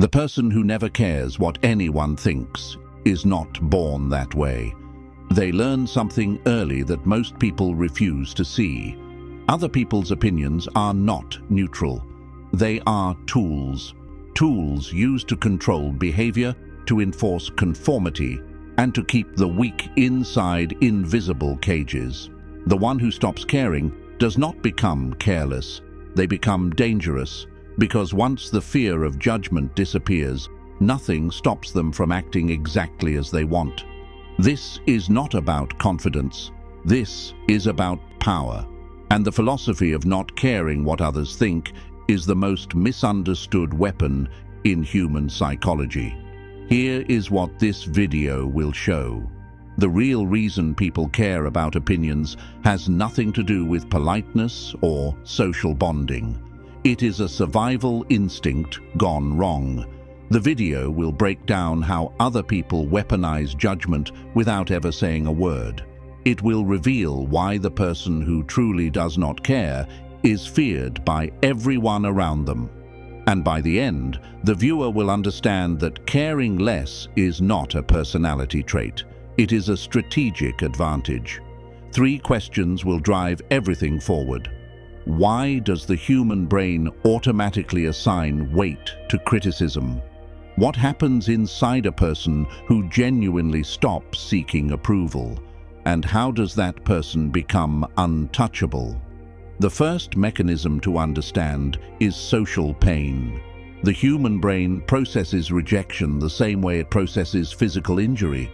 The person who never cares what anyone thinks is not born that way. They learn something early that most people refuse to see. Other people's opinions are not neutral. They are tools. Tools used to control behavior, to enforce conformity, and to keep the weak inside invisible cages. The one who stops caring does not become careless. They become dangerous, because once the fear of judgment disappears, nothing stops them from acting exactly as they want. This is not about confidence. This is about power. And the philosophy of not caring what others think is the most misunderstood weapon in human psychology. Here is what this video will show. The real reason people care about opinions has nothing to do with politeness or social bonding. It is a survival instinct gone wrong. The video will break down how other people weaponize judgment without ever saying a word. It will reveal why the person who truly does not care is feared by everyone around them. And by the end, the viewer will understand that caring less is not a personality trait. It is a strategic advantage. 3 questions will drive everything forward. Why does the human brain automatically assign weight to criticism? What happens inside a person who genuinely stops seeking approval? And how does that person become untouchable? The first mechanism to understand is social pain. The human brain processes rejection the same way it processes physical injury.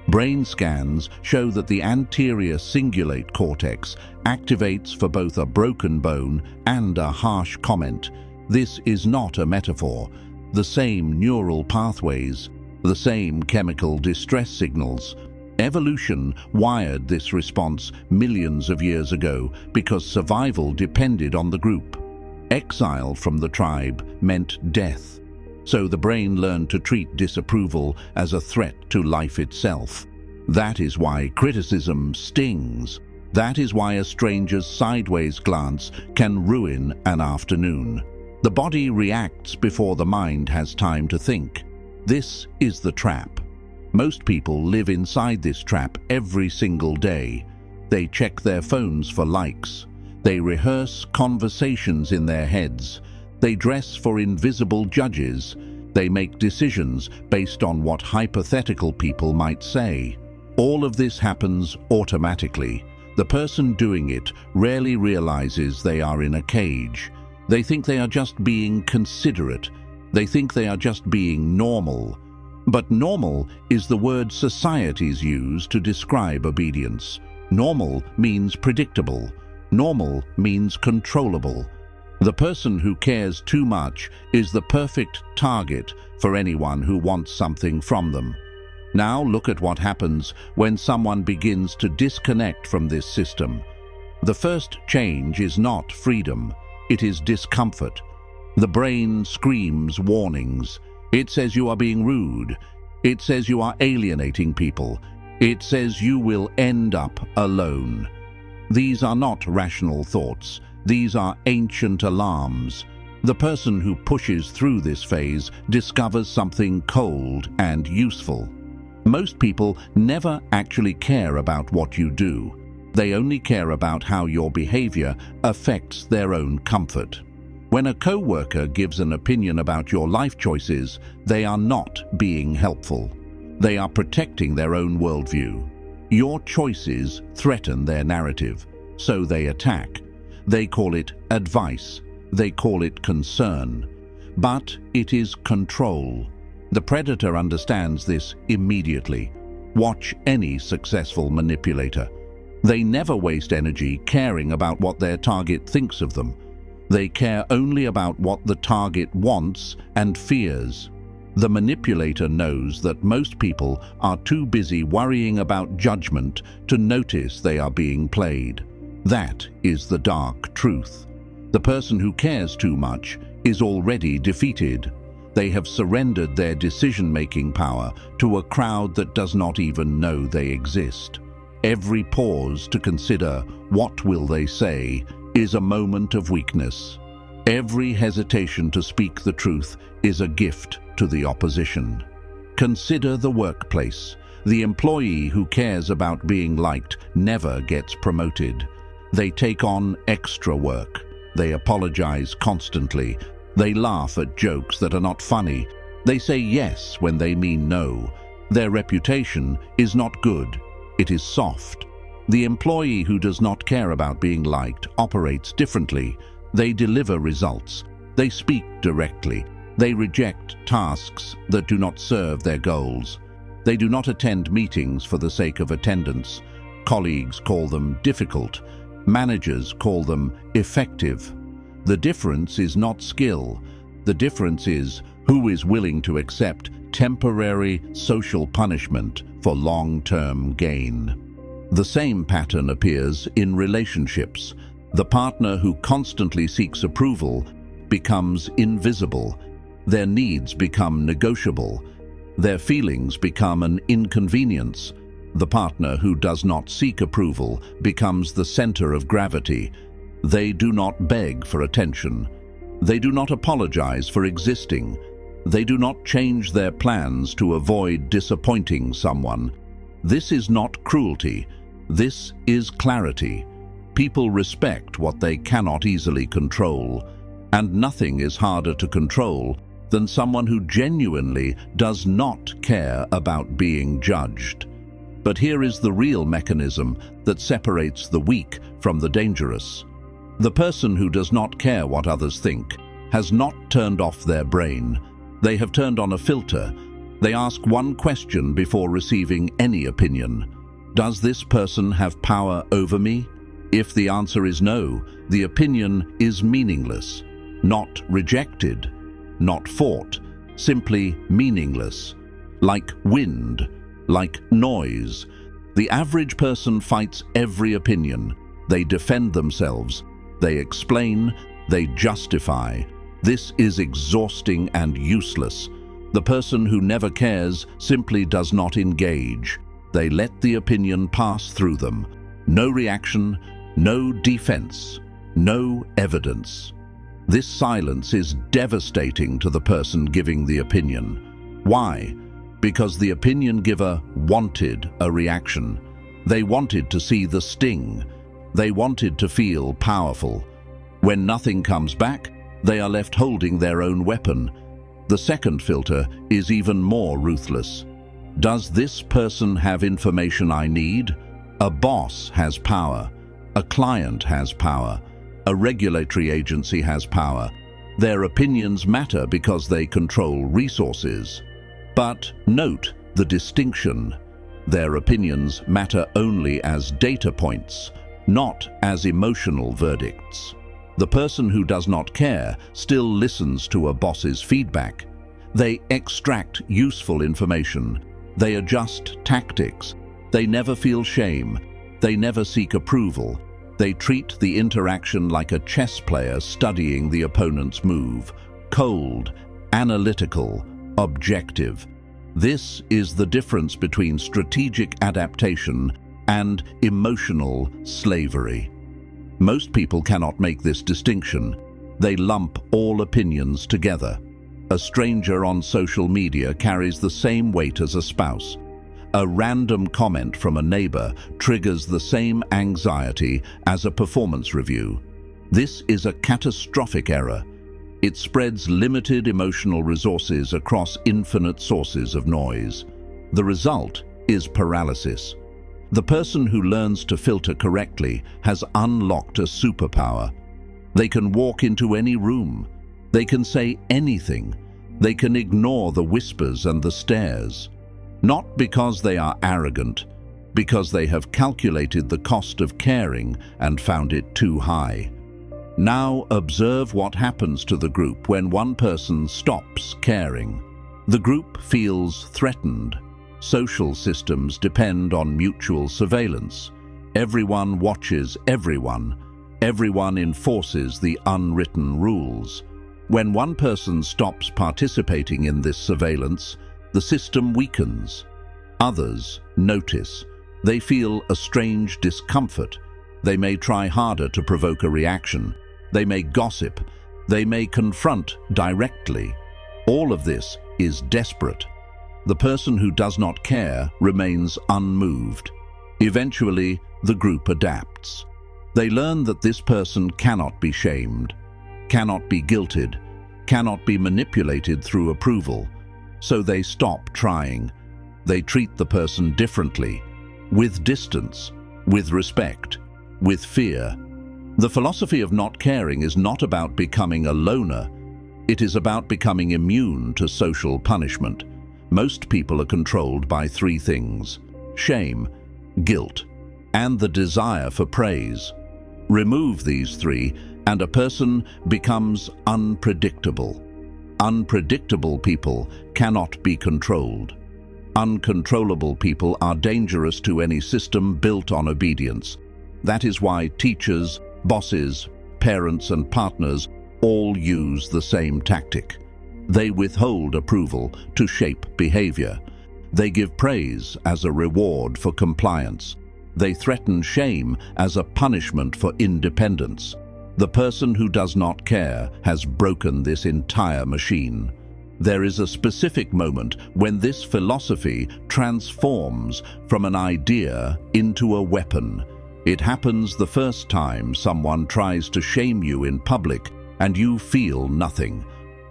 Brain scans show that the anterior cingulate cortex activates for both a broken bone and a harsh comment. This is not a metaphor. The same neural pathways, the same chemical distress signals. Evolution wired this response millions of years ago because survival depended on the group. Exile from the tribe meant death. So the brain learned to treat disapproval as a threat to life itself. That is why criticism stings. That is why a stranger's sideways glance can ruin an afternoon. The body reacts before the mind has time to think. This is the trap. Most people live inside this trap every single day. They check their phones for likes. They rehearse conversations in their heads. They dress for invisible judges. They make decisions based on what hypothetical people might say. All of this happens automatically. The person doing it rarely realizes they are in a cage. They think they are just being considerate. They think they are just being normal. But normal is the word societies use to describe obedience. Normal means predictable. Normal means controllable. The person who cares too much is the perfect target for anyone who wants something from them. Now look at what happens when someone begins to disconnect from this system. The first change is not freedom, it is discomfort. The brain screams warnings. It says you are being rude. It says you are alienating people. It says you will end up alone. These are not rational thoughts. These are ancient alarms. The person who pushes through this phase discovers something cold and useful. Most people never actually care about what you do. They only care about how your behavior affects their own comfort. When a co-worker gives an opinion about your life choices, they are not being helpful. They are protecting their own worldview. Your choices threaten their narrative, so they attack. They call it advice. They call it concern. But it is control. The predator understands this immediately. Watch any successful manipulator. They never waste energy caring about what their target thinks of them. They care only about what the target wants and fears. The manipulator knows that most people are too busy worrying about judgment to notice they are being played. That is the dark truth. The person who cares too much is already defeated. They have surrendered their decision-making power to a crowd that does not even know they exist. Every pause to consider what will they say is a moment of weakness. Every hesitation to speak the truth is a gift to the opposition. Consider the workplace. The employee who cares about being liked never gets promoted. They take on extra work. They apologize constantly. They laugh at jokes that are not funny. They say yes when they mean no. Their reputation is not good. It is soft. The employee who does not care about being liked operates differently. They deliver results. They speak directly. They reject tasks that do not serve their goals. They do not attend meetings for the sake of attendance. Colleagues call them difficult. Managers call them effective. The difference is not skill. The difference is who is willing to accept temporary social punishment for long-term gain. The same pattern appears in relationships. The partner who constantly seeks approval becomes invisible. Their needs become negotiable. Their feelings become an inconvenience. The partner who does not seek approval becomes the center of gravity. They do not beg for attention. They do not apologize for existing. They do not change their plans to avoid disappointing someone. This is not cruelty. This is clarity. People respect what they cannot easily control, and nothing is harder to control than someone who genuinely does not care about being judged. But here is the real mechanism that separates the weak from the dangerous. The person who does not care what others think has not turned off their brain. They have turned on a filter. They ask one question before receiving any opinion. Does this person have power over me? If the answer is no, the opinion is meaningless, not rejected, not fought, simply meaningless. Like wind, like noise. The average person fights every opinion. They defend themselves. They explain. They justify. This is exhausting and useless. The person who never cares simply does not engage. They let the opinion pass through them. No reaction, no defense, no evidence. This silence is devastating to the person giving the opinion. Why? Because the opinion giver wanted a reaction. They wanted to see the sting. They wanted to feel powerful. When nothing comes back, they are left holding their own weapon. The second filter is even more ruthless. Does this person have information I need? A boss has power. A client has power. A regulatory agency has power. Their opinions matter because they control resources. But note the distinction. Their opinions matter only as data points, not as emotional verdicts. The person who does not care still listens to a boss's feedback. They extract useful information. They adjust tactics. They never feel shame. They never seek approval. They treat the interaction like a chess player studying the opponent's move. Cold, analytical, objective. This is the difference between strategic adaptation and emotional slavery. Most people cannot make this distinction. They lump all opinions together. A stranger on social media carries the same weight as a spouse. A random comment from a neighbor triggers the same anxiety as a performance review. This is a catastrophic error. It spreads limited emotional resources across infinite sources of noise. The result is paralysis. The person who learns to filter correctly has unlocked a superpower. They can walk into any room. They can say anything. They can ignore the whispers and the stares. Not because they are arrogant, because they have calculated the cost of caring and found it too high. Now observe what happens to the group when one person stops caring. The group feels threatened. Social systems depend on mutual surveillance. Everyone watches everyone. Everyone enforces the unwritten rules. When one person stops participating in this surveillance, the system weakens. Others notice. They feel a strange discomfort. They may try harder to provoke a reaction. They may gossip. They may confront directly. All of this is desperate. The person who does not care remains unmoved. Eventually, the group adapts. They learn that this person cannot be shamed, cannot be guilted, cannot be manipulated through approval. So they stop trying. They treat the person differently, with distance, with respect, with fear. The philosophy of not caring is not about becoming a loner. It is about becoming immune to social punishment. Most people are controlled by three things: shame, guilt, and the desire for praise. Remove these three, and a person becomes unpredictable. Unpredictable people cannot be controlled. Uncontrollable people are dangerous to any system built on obedience. That is why teachers, bosses, parents, and partners all use the same tactic. They withhold approval to shape behavior. They give praise as a reward for compliance. They threaten shame as a punishment for independence. The person who does not care has broken this entire machine. There is a specific moment when this philosophy transforms from an idea into a weapon. It happens the first time someone tries to shame you in public and you feel nothing.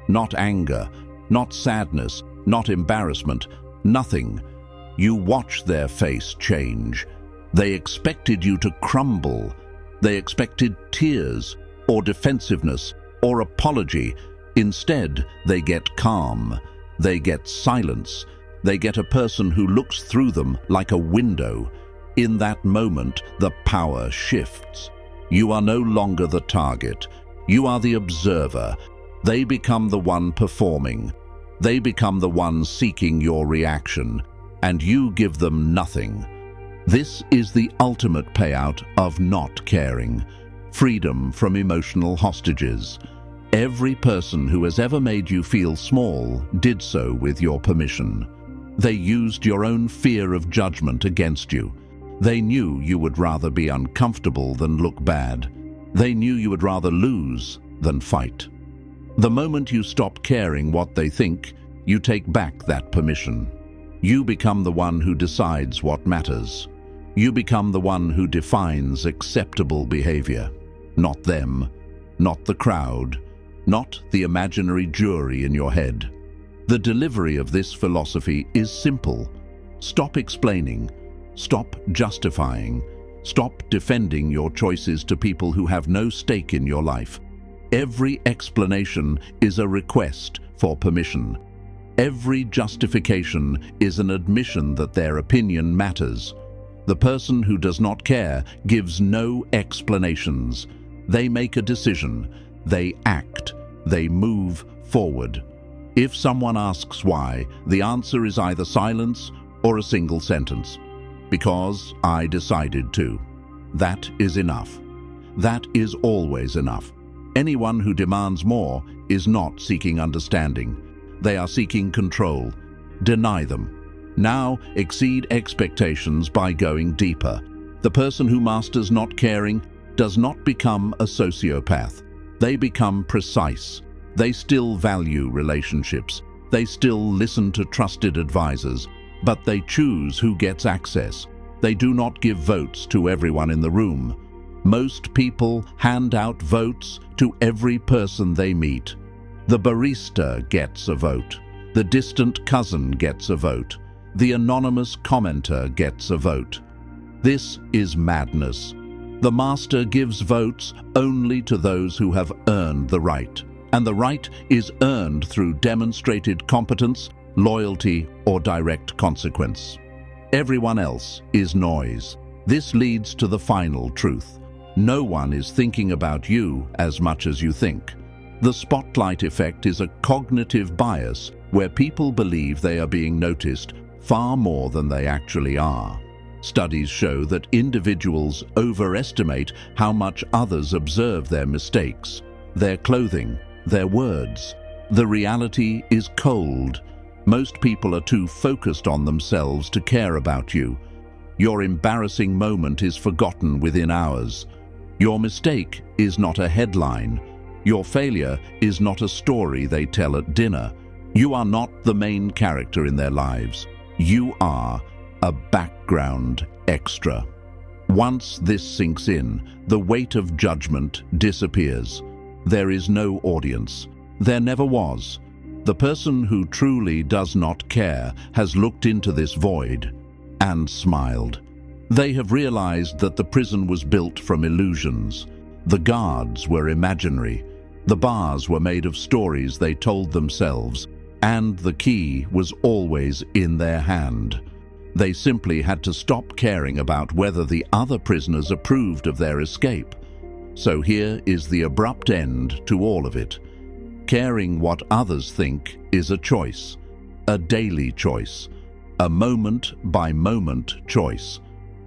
Not anger, not sadness, not embarrassment, nothing. You watch their face change. They expected you to crumble. They expected tears or defensiveness or apology. Instead, they get calm. They get silence. They get a person who looks through them like a window. In that moment, the power shifts. You are no longer the target. You are the observer. They become the one performing. They become the one seeking your reaction, and you give them nothing. This is the ultimate payout of not caring. Freedom from emotional hostages. Every person who has ever made you feel small did so with your permission. They used your own fear of judgment against you. They knew you would rather be uncomfortable than look bad. They knew you would rather lose than fight. The moment you stop caring what they think, you take back that permission. You become the one who decides what matters. You become the one who defines acceptable behavior. Not them, not the crowd, not the imaginary jury in your head. The delivery of this philosophy is simple. Stop explaining. Stop justifying. Stop defending your choices to people who have no stake in your life. Every explanation is a request for permission. Every justification is an admission that their opinion matters. The person who does not care gives no explanations. They make a decision. They act. They move forward. If someone asks why, the answer is either silence or a single sentence. Because I decided to. That is enough. That is always enough. Anyone who demands more is not seeking understanding. They are seeking control. Deny them. Now exceed expectations by going deeper. The person who masters not caring does not become a sociopath. They become precise. They still value relationships. They still listen to trusted advisors, but they choose who gets access. They do not give votes to everyone in the room. Most people hand out votes to every person they meet. The barista gets a vote. The distant cousin gets a vote. The anonymous commenter gets a vote. This is madness. The master gives votes only to those who have earned the right, and the right is earned through demonstrated competence, loyalty, or direct consequence. Everyone else is noise. This leads to the final truth. No one is thinking about you as much as you think. The spotlight effect is a cognitive bias where people believe they are being noticed far more than they actually are. Studies show that individuals overestimate how much others observe their mistakes, their clothing, their words. The reality is cold. Most people are too focused on themselves to care about you. Your embarrassing moment is forgotten within hours. Your mistake is not a headline. Your failure is not a story they tell at dinner. You are not the main character in their lives. You are a background extra. Once this sinks in, the weight of judgment disappears. There is no audience. There never was. The person who truly does not care has looked into this void and smiled. They have realized that the prison was built from illusions. The guards were imaginary. The bars were made of stories they told themselves, and the key was always in their hand. They simply had to stop caring about whether the other prisoners approved of their escape. So here is the abrupt end to all of it. Caring what others think is a choice, a daily choice, a moment-by-moment choice.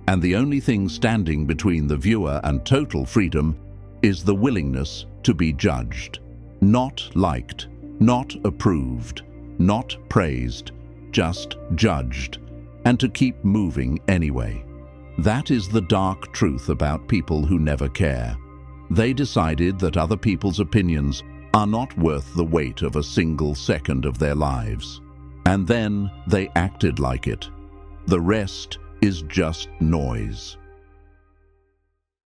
And the only thing standing between the viewer and total freedom is the willingness to be judged. Not liked, not approved, not praised, just judged, and to keep moving anyway. That is the dark truth about people who never care. They decided that other people's opinions are not worth the weight of a single second of their lives. And then they acted like it. The rest is just noise.